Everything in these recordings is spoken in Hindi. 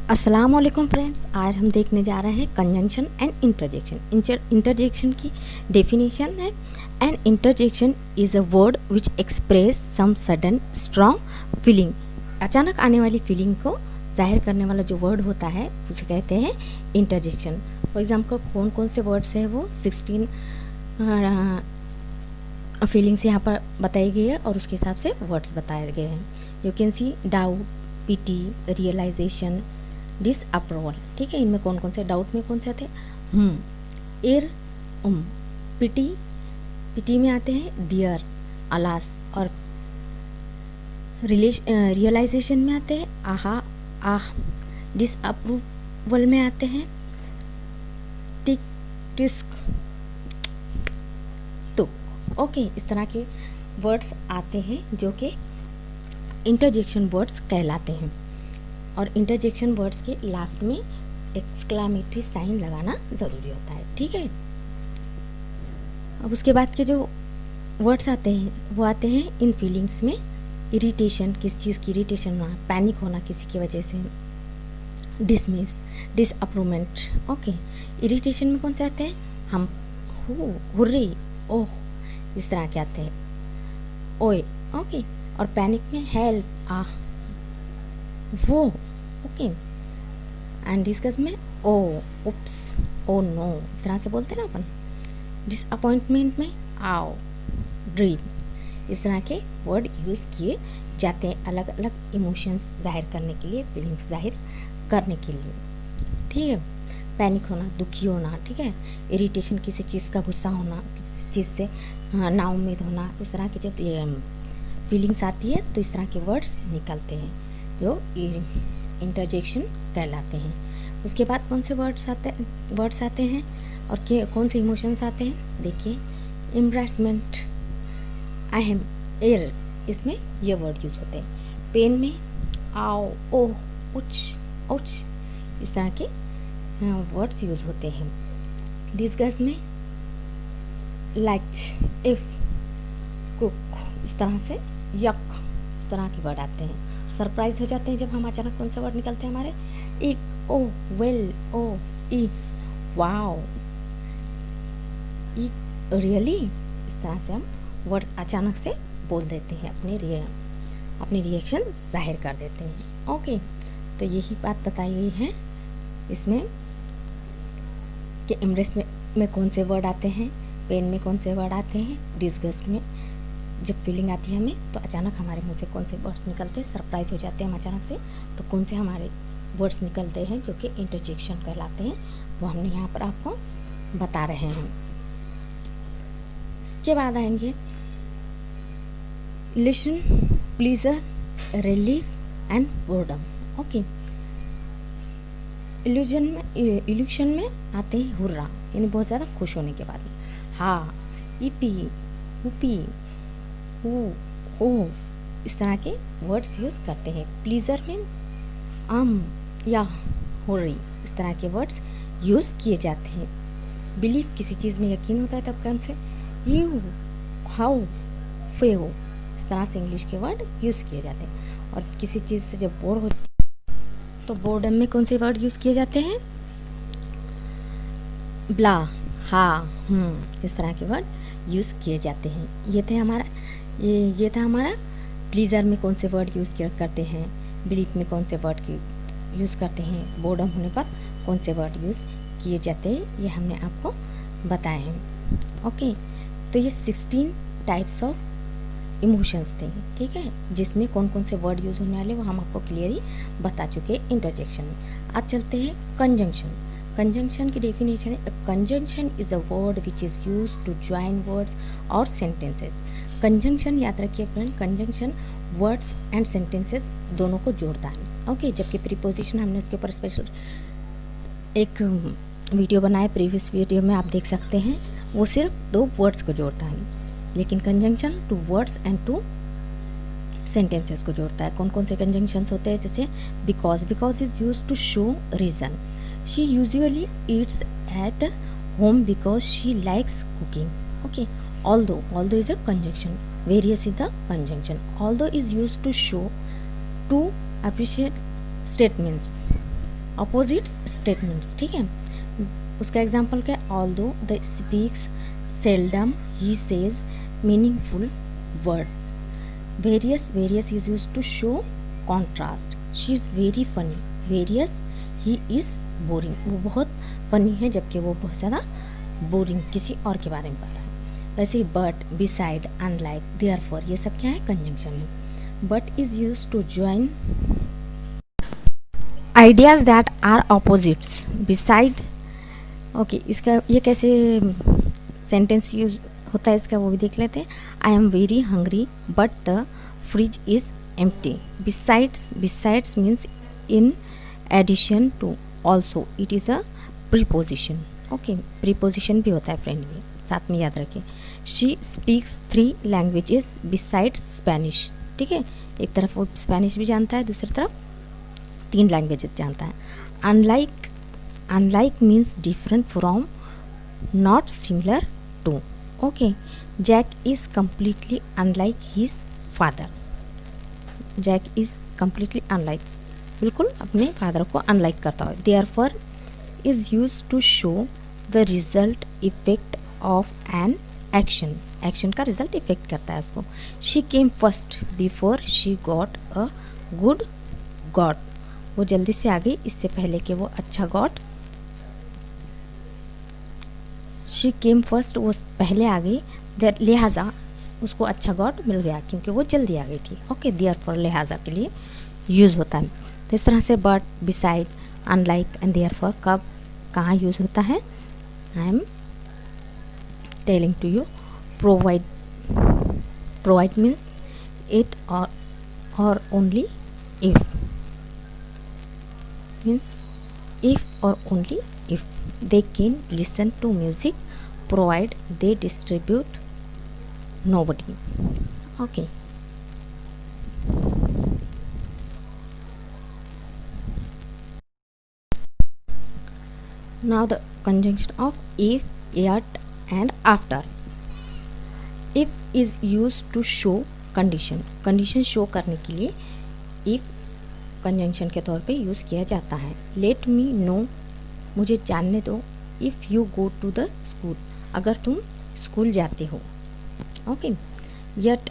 अस्सलाम वालेकुम फ्रेंड्स, आज हम देखने जा रहे हैं कंजंक्शन एंड इंटरजेक्शन। इंटरजेक्शन की डेफिनेशन है, and interjection is a word which express some sudden strong feeling. अचानक आने वाली फीलिंग को जाहिर करने वाला जो वर्ड होता है उसे कहते हैं इंटरजेक्शन। फॉर एग्जाम्पल कौन कौन से वर्ड्स है वो 16 फीलिंग्स यहाँ पर बताई गई है और उसके हिसाब से वर्ड्स बताए गए हैं। You can see doubt, pity, realisation, disapproval. ठीक है, इनमें कौन कौन से, डाउट में कौन से आते हैं एर, पिटी, पिटी में आते हैं डियर, अलास, और रियलाइजेशन में आते हैं आहा, आह। डिसअप्रूवल में आते हैं टिक, टिस्क, तो ओके, इस तरह के वर्ड्स आते हैं जो कि इंटरजेक्शन वर्ड्स कहलाते हैं। और इंटरजेक्शन वर्ड्स के लास्ट में एक्सक्लामेटरी साइन लगाना ज़रूरी होता है। ठीक है, अब उसके बाद के जो वर्ड्स आते हैं वो आते हैं इन फीलिंग्स में। इरिटेशन, किस चीज़ की इरिटेशन होना, पैनिक होना किसी की वजह से, डिसमिस, डिसअप्रूवमेंट। ओके, इरिटेशन में कौन से आते हैं हम, हुर्री, ओह, इस तरह के आते हैं, ओए। ओके, और पैनिक में हेल्प, आह, वो। ओके, एंड डिस्कस में ओ, उप्स, ओ नो, इस तरह से बोलते हैं ना अपन। डिसअपॉइंटमेंट में आओ, ड्रीम। इस तरह के वर्ड यूज़ किए जाते हैं अलग अलग इमोशंस जाहिर करने के लिए, फीलिंग्स जाहिर करने के लिए। ठीक है, पैनिक होना, दुखी होना, ठीक है, इरिटेशन, किसी चीज़ का गुस्सा होना, किसी चीज़ से नाउम्मीद होना, इस तरह की जब फीलिंग्स आती है तो इस तरह के वर्ड्स निकलते हैं जो इंटरजेक्शन कहलाते हैं। उसके बाद कौन से वर्ड्स आते हैं और कौन से इमोशंस आते हैं, देखिए। एम्ब्रेसमेंट, अहम, एर, इसमें ये वर्ड यूज़ होते हैं। पेन में आओ, ओह, उच, उच, इस तरह के वर्ड्स यूज़ होते हैं। डिस्गस्ट में लाइक, इफ, कुक, इस तरह से, यक, इस तरह के वर्ड आते हैं। सरप्राइज हो जाते हैं जब हम अचानक कौन से वर्ड निकलते हैं हमारे, एक, ओ, वेल, ओ, ई, वाओ, ई, रियली, इस तरह से हम वर्ड अचानक से बोल देते हैं, अपने रिएक्शन जाहिर कर देते हैं। ओके, तो यही बात बताई गई है इसमें कि एम्ब्रेस में कौन से वर्ड आते हैं, पेन में कौन से वर्ड आते हैं, डिस्गस्ट में जब फीलिंग आती है हमें तो अचानक हमारे मुंह से कौन से वर्ड्स निकलते हैं, सरप्राइज हो जाते हैं हम अचानक से तो कौन से हमारे वर्ड्स निकलते हैं जो कि इंटरजेक्शन कहलाते हैं, वो हमने यहाँ पर आपको बता रहे हैं। इसके बाद आएंगे evolution, pleaser, relief and boredom. Okay, evolution में आते हैं हुर्रा, यानी बहुत ज़्यादा खुश होने के बाद, हाँ, ईपी, ऊपी, ओ, इस तरह के वर्ड्स यूज़ करते हैं। प्लीज़र में या हुर्री, इस तरह के वर्ड्स यूज़ किए जाते हैं। बिलीव, किसी चीज़ में यकीन होता है तब कौन से, यू, हाउ, फेओ, इस तरह से इंग्लिश के वर्ड यूज़ किए जाते हैं। और किसी चीज़ से जब बोर हो तो बोर्डम में कौन से वर्ड यूज़ किए जाते हैं, ब्ला, हाँ, इस तरह के वर्ड यूज़ किए जाते हैं। ये था हमारा प्लीज़र में कौन से वर्ड यूज़ करते हैं, बिलीफ में कौन से वर्ड यूज़ करते हैं, बोर्डम होने पर कौन से वर्ड यूज़ किए जाते हैं, ये हमने आपको बताए हैं। ओके, तो ये 16 टाइप्स ऑफ इमोशंस थे, ठीक है, जिसमें कौन कौन से वर्ड यूज़ होने वाले वो हम आपको क्लियरली बता चुके हैं इंटरजेक्शन में। अब चलते हैं कंजंक्शन। कंजंक्शन की डेफिनेशन है, conjunction is a word which is use to join words और सेंटेंसेस। कंजंक्शन, याद रखिए friend, conjunction words and sentences दोनों को जोड़ता है। ओके, जबकि प्रीपोजिशन हमने उसके ऊपर स्पेशल एक वीडियो बनाया, प्रीवियस वीडियो में आप देख सकते हैं, वो सिर्फ 2 वर्ड्स को जोड़ता है, लेकिन कंजंक्शन 2 वर्ड्स एंड 2 सेंटेंसेस को जोड़ता है। कौन कौन से कंजंक्शंस होते हैं, जैसे because is use to show reason, she usually eats at home because she likes cooking. Okay, although is a conjunction, various is the conjunction, although is used to show to appreciate statements, opposite statements, ठीक है। उसका एग्जाम्पल क्या है, although the speaks seldom he says meaningful word. Whereas, whereas is use to show contrast. She is very funny, whereas he is boring, वो बहुत फनी है जबकि वो बहुत ज़्यादा बोरिंग किसी और के बारे में पता है। वैसे ही बट, बिसाइड, अनलाइक, देयरफॉर, ये सब क्या है, कंजंक्शन है। But is use to join ideas that are opposites. Beside, okay, इसका ये कैसे सेंटेंस यूज होता है इसका वो भी देख लेते हैं। I am very hungry but the fridge is empty. Besides, besides means in addition to, also, it is a preposition. Okay, preposition भी होता है फ्रेंड, ये साथ में याद रखें। She speaks 3 languages besides Spanish, ठीक है, एक तरफ वो स्पेनिश भी जानता है, दूसरी तरफ 3 लैंग्वेजेस जानता है। Unlike, unlike means different from, not similar to. Okay, Jack is completely unlike his father. Jack is completely unlike, बिल्कुल अपने फादर को अनलाइक करता हो। Therefore is use to show the result effect of an action, action का रिजल्ट इफेक्ट करता है उसको। She came first before she got a good god. वो जल्दी से आ गई इससे पहले कि वो अच्छा गॉड। शी केम फर्स्ट, वो पहले आ गई, लिहाजा उसको अच्छा गॉड मिल गया क्योंकि वो जल्दी आ गई थी। ओके, देयरफॉर लिहाजा के लिए यूज़ होता है। तो इस तरह से but, beside, unlike and therefore कब कहाँ यूज़ होता है, I am telling to you. Provide, provide means it और ओनली इफ, मीन्स इफ और only if. They can listen to music, provide they distribute nobody. Okay, now the conjunction of if, yet and after. if is used to show condition, condition show करने के लिए if conjunction के तौर पे यूज़ किया जाता है। let me know, मुझे जानने दो, if you go to the school, अगर तुम स्कूल जाते हो। ओके, यट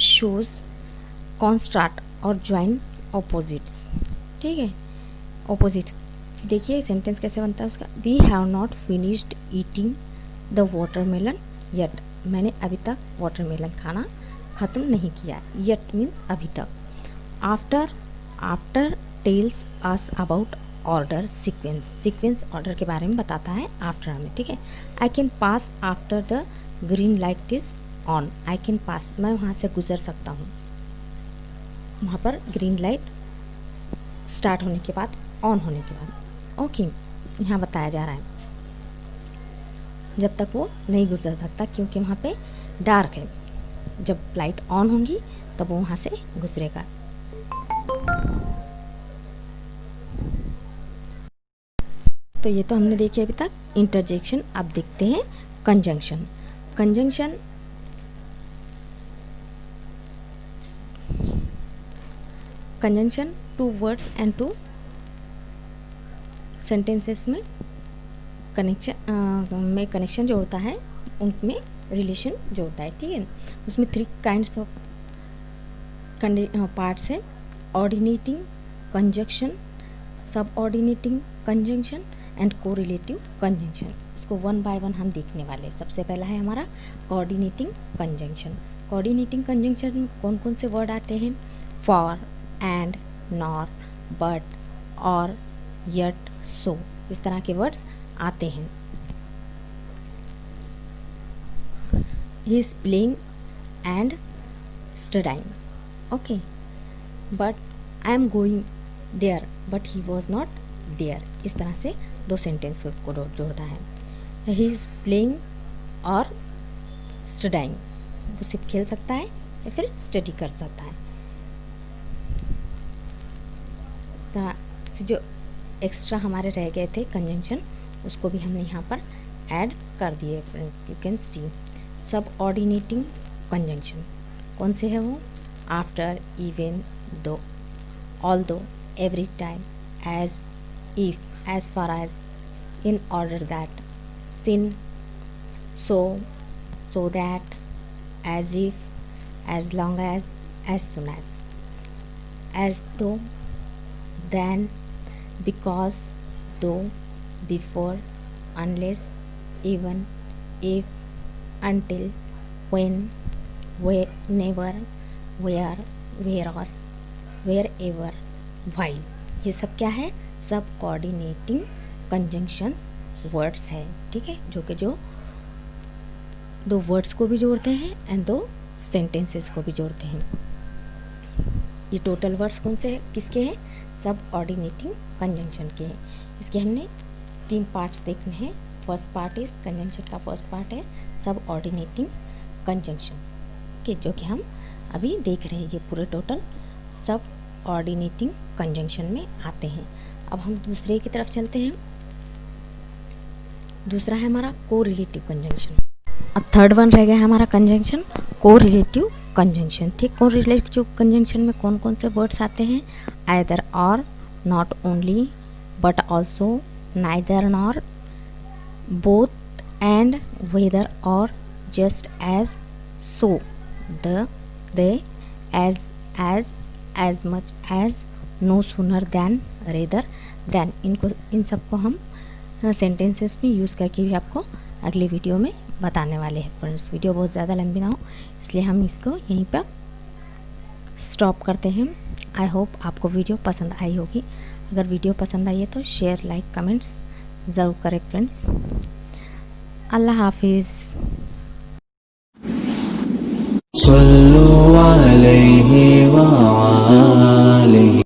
शोज कॉन्स्ट्राट और ज्वाइन ऑपोजिट्स, ठीक है, ऑपोजिट। देखिए सेंटेंस कैसे बनता है उसका। We have not finished eating the watermelon yet, मैंने अभी तक वाटरमेलन खाना ख़त्म नहीं किया। यट मीन्स अभी तक। After, after tells us about order sequence, sequence order के बारे में बताता है आफ्टर हमें, ठीक है। I can pass after the green light is on, I can pass, मैं वहाँ से गुजर सकता हूँ, वहाँ पर ग्रीन लाइट स्टार्ट होने के बाद, ऑन होने के बाद। ओके, यहाँ बताया जा रहा है जब तक वो नहीं गुजर सकता क्योंकि वहाँ पे डार्क है, जब लाइट ऑन होंगी तब वो वहाँ से गुजरेगा। तो ये तो हमने देखी अभी तक इंटरजेक्शन। अब देखते हैं conjunction. Conjunction conjunction two words and two sentences में कनेक्शन जो होता है उनमें रिलेशन जो होता है, ठीक है। उसमें 3 काइंड्स ऑफ पार्ट्स है, ऑर्डिनेटिंग कंजंक्शन, सब ऑर्डिनेटिंग कंजंक्शन एंड कोरिलेटिव कंजंक्शन। इसको 1 बाय 1 हम देखने वाले हैं। सबसे पहला है हमारा कोऑर्डिनेटिंग कंजंक्शन। कोऑर्डिनेटिंग कंजंक्शन में कौन कौन से वर्ड आते हैं, for, and, nor, but, or, yet, so, इस तरह के वर्ड्स आते हैं। He is playing and studying, okay, but I am going there but he was not there. इस तरह से 2 सेंटेंस को जोड़ता है। ही इज प्लेइंग और स्टडीइंग, वो सिर्फ खेल सकता है या फिर स्टडी कर सकता है। जो एक्स्ट्रा हमारे रह गए थे कंजंक्शन, उसको भी हमने यहाँ पर ऐड कर दिए फ्रेंड्स। यू कैन सी सब ऑर्डिनेटिंग कंजंक्शन कौन से है वो, after, even, though, although, every time, as, if, as far as, in order that, sin, so, so that, as if, as long as soon as though, then, because, though, before, unless, even, if, until, when, whenever, where, whereas, wherever, while। ये सब क्या है? सब कोऑर्डिनेटिंग कंजंक्शंस वर्ड्स है, ठीक है, जो कि जो दो वर्ड्स को भी जोड़ते हैं एंड दो सेंटेंसेस को भी जोड़ते हैं। ये टोटल वर्ड्स कौन से किसके हैं? सब ऑर्डिनेटिंग कंजंक्शन के हैं। इसके हमने 3 पार्ट्स देखने हैं। फर्स्ट पार्ट इज कंजंक्शन का फर्स्ट पार्ट है सब ऑर्डिनेटिंग कंजंक्शन के, जो कि हम अभी देख रहे हैं। ये पूरे टोटल सब ऑर्डिनेटिंग कंजंक्शन में आते हैं। अब हम दूसरे की तरफ चलते हैं। दूसरा है हमारा कोरिलेटिव कंजंक्शन। और थर्ड वन रह गया है हमारा कंजंक्शन कोरिलेटिव कंजंक्शन, ठीक। कोरिलेटिव कंजंक्शन में कौन कौन से वर्ड्स आते हैं? Either or, not only, but also, neither nor, both and, whether or, just as, so, the, the, as much as, no sooner than, rather than. इन सबको हम सेंटेंसेस में यूज़ करके भी आपको अगले वीडियो में बताने वाले हैं। फ्रेंड्स, वीडियो बहुत ज़्यादा लंबी ना हो इसलिए हम इसको यहीं पर स्टॉप करते हैं। आई होप आपको वीडियो पसंद आई होगी। अगर वीडियो पसंद आई है तो शेयर, लाइक, कमेंट्स ज़रूर करें फ्रेंड्स। अल्लाह हाफिज़। सल्लु अलैहि व आलिहि।